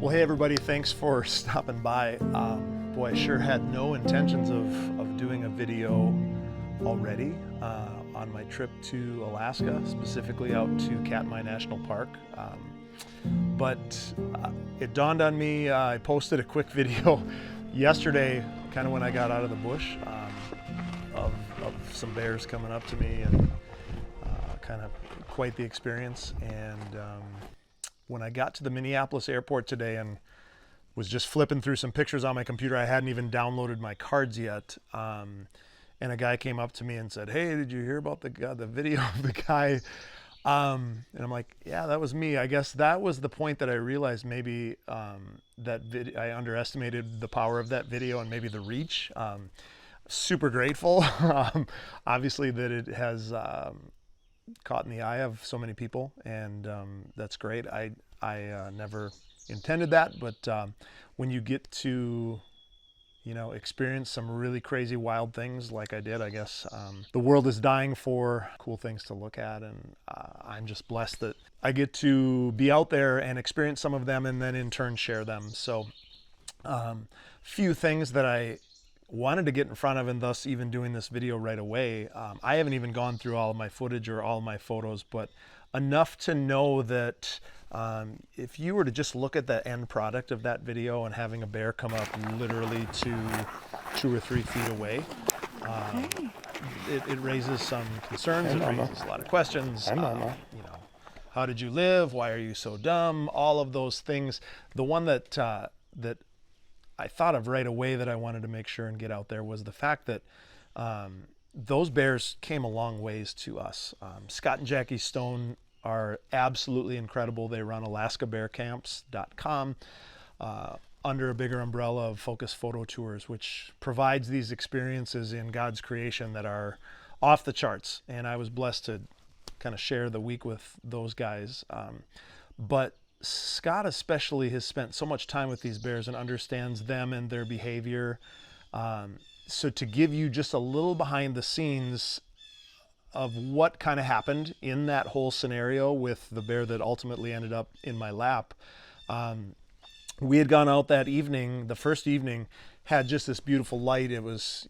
Well, hey everybody, thanks for stopping by. Boy, I sure had no intentions of doing a video already on my trip to Alaska, specifically out to Katmai National Park. But it dawned on me, I posted a quick video yesterday, kind of when I got out of the bush, of some bears coming up to me, and kind of quite the experience. And when I got to the Minneapolis airport today and was just flipping through some pictures on my computer, I hadn't even downloaded my cards yet. And a guy came up to me and said, "Hey, did you hear about the video of the guy?" And I'm like, "Yeah, that was me." I guess that was the point that I realized maybe I underestimated the power of that video and maybe the reach. Super grateful, obviously, that it has caught in the eye of so many people, and that's great. I never intended that, but when you get to experience some really crazy wild things like I did, I guess the world is dying for cool things to look at, and I'm just blessed that I get to be out there and experience some of them and then in turn share them. So few things that I wanted to get in front of, and thus even doing this video right away. I haven't even gone through all of my footage or all of my photos, but enough to know that if you were to just look at the end product of that video and having a bear come up literally 2 or 3 feet away, it raises some concerns. It raises a lot of questions. How did you live? Why are you so dumb? All of those things. The one that I thought of right away that I wanted to make sure and get out there was the fact that those bears came a long ways to us. Scott and Jackie Stone are absolutely incredible. They run AlaskaBearCamps.com under a bigger umbrella of Focus Photo Tours, which provides these experiences in God's creation that are off the charts. And I was blessed to kind of share the week with those guys. But Scott especially has spent so much time with these bears and understands them and their behavior. So to give you just a little behind the scenes of what kind of happened in that whole scenario with the bear that ultimately ended up in my lap. We had gone out that evening, the first evening, had just this beautiful light. It was,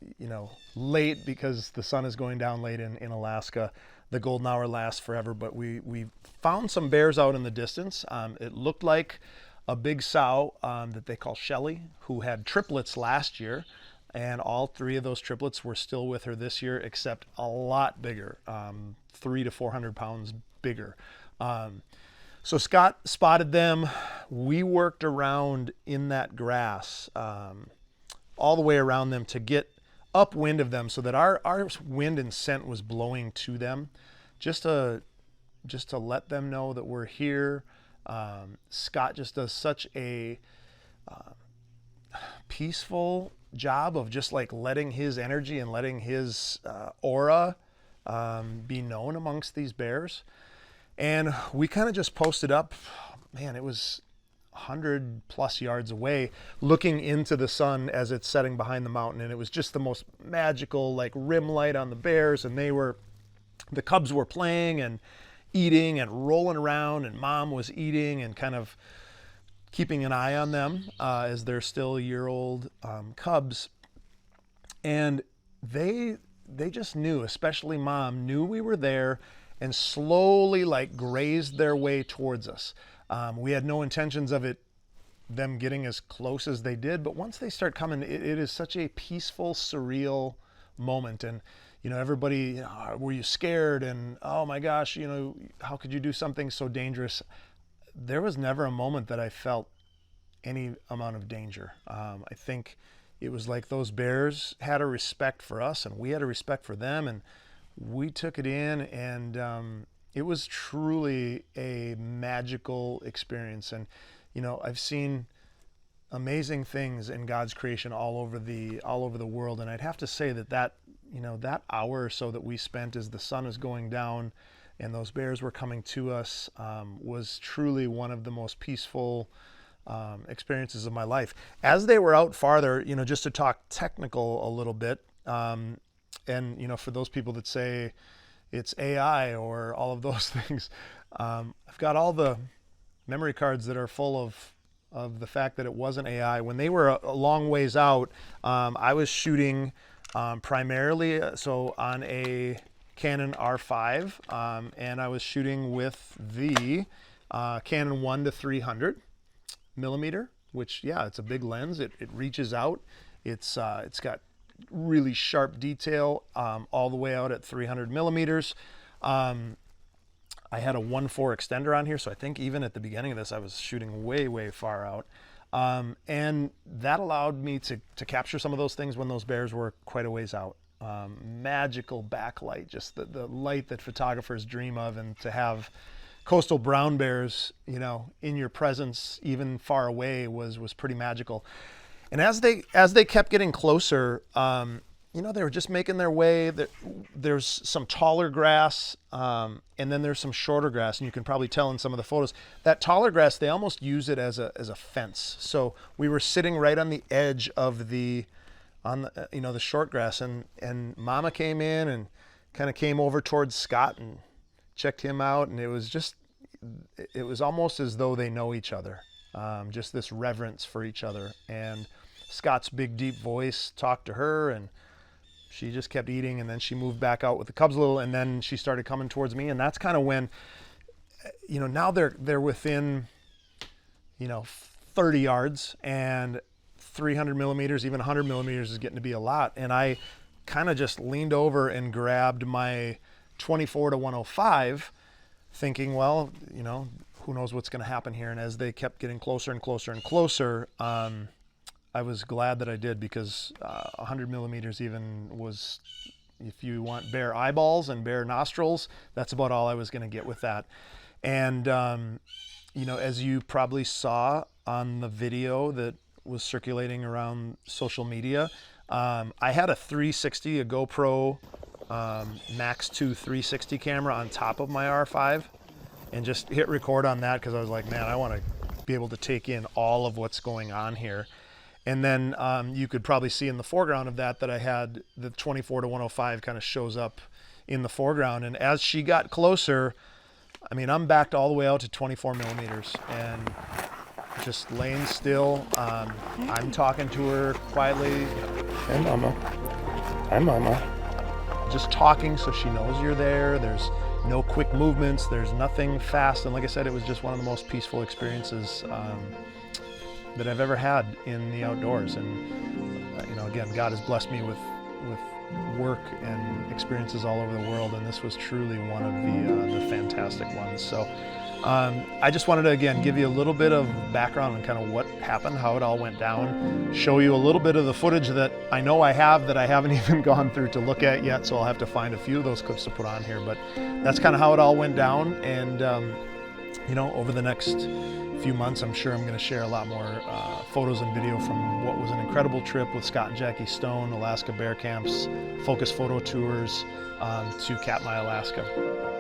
late because the sun is going down late in Alaska. The golden hour lasts forever, but we found some bears out in the distance. It looked like a big sow that they call Shelly, who had triplets last year, and all 3 of those triplets were still with her this year, except a lot bigger, 300 to 400 pounds bigger. So Scott spotted them. We worked around in that grass all the way around them to get upwind of them so that our wind and scent was blowing to them, just to let them know that we're here. Scott just does such a peaceful job of just like letting his energy and letting his aura be known amongst these bears. And we kind of just posted up, man, it was 100 plus yards away, looking into the sun as it's setting behind the mountain. And it was just the most magical, like, rim light on the bears. And the cubs were playing and eating and rolling around, and mom was eating and kind of keeping an eye on them as they're still year-old cubs. And they just knew, especially mom, knew we were there and slowly like grazed their way towards us. We had no intentions of them getting as close as they did, but once they start coming, it is such a peaceful, surreal moment. And everybody, were you scared? And oh my gosh, how could you do something so dangerous? There was never a moment that I felt any amount of danger. I think it was like those bears had a respect for us, and we had a respect for them, and we took it in, and it was truly a magical experience. And I've seen amazing things in God's creation all over the world, and I'd have to say that that hour or so that we spent as the sun was going down and those bears were coming to us was truly one of the most peaceful experiences of my life. As they were out farther, just to talk technical a little bit, and for those people that say it's AI or all of those things, I've got all the memory cards that are full of of the fact that it wasn't AI. When they were a long ways out, I was shooting primarily so on a Canon R5, and I was shooting with the Canon 1-300 millimeter, which, yeah, it's a big lens. It reaches out. It's got really sharp detail all the way out at 300 millimeters. I had a 1.4 extender on here, so I think even at the beginning of this, I was shooting way far out. And that allowed me to capture some of those things when those bears were quite a ways out. Magical backlight, just the light that photographers dream of, and to have coastal brown bears, you know, in your presence even far away was pretty magical. And as they kept getting closer, you know, they were just making their way. There's some taller grass, and then there's some shorter grass, and you can probably tell in some of the photos that taller grass, they almost use it as a fence. So we were sitting right on the edge of the short grass, and Mama came in and kind of came over towards Scott and checked him out, and it was almost as though they know each other, just this reverence for each other. And Scott's big deep voice talked to her, and she just kept eating, and then she moved back out with the cubs a little, and then she started coming towards me, and that's kind of when, you know, now they're within, you know, 30 yards, and 300 millimeters, even 100 millimeters is getting to be a lot. And I kind of just leaned over and grabbed my 24-105, thinking, well, you know, who knows what's going to happen here. And as they kept getting closer and closer and closer, I was glad that I did, because 100 millimeters even was, if you want bare eyeballs and bare nostrils, that's about all I was going to get with that. And, you know, as you probably saw on the video that was circulating around social media, I had a 360, a GoPro Max 2 360 camera on top of my R5, and just hit record on that because I was like, man, I want to be able to take in all of what's going on here. And then you could probably see in the foreground of that I had the 24-105 kind of shows up in the foreground. And as she got closer, I mean, I'm backed all the way out to 24 millimeters and just laying still. I'm talking to her quietly. Hi, Mama. Hi, Mama. Just talking so she knows you're there. There's no quick movements. There's nothing fast. And like I said, it was just one of the most peaceful experiences that I've ever had in the outdoors. And you know, again, God has blessed me with work and experiences all over the world, and this was truly one of the fantastic ones. So I just wanted to, again, give you a little bit of background on kind of what happened, how it all went down, show you a little bit of the footage that I know I have that I haven't even gone through to look at yet, so I'll have to find a few of those clips to put on here. But that's kind of how it all went down. And you know, over the next few months, I'm sure I'm going to share a lot more photos and video from what was an incredible trip with Scott and Jackie Stone, Alaska Bear Camps, Focus Photo Tours, to Katmai, Alaska.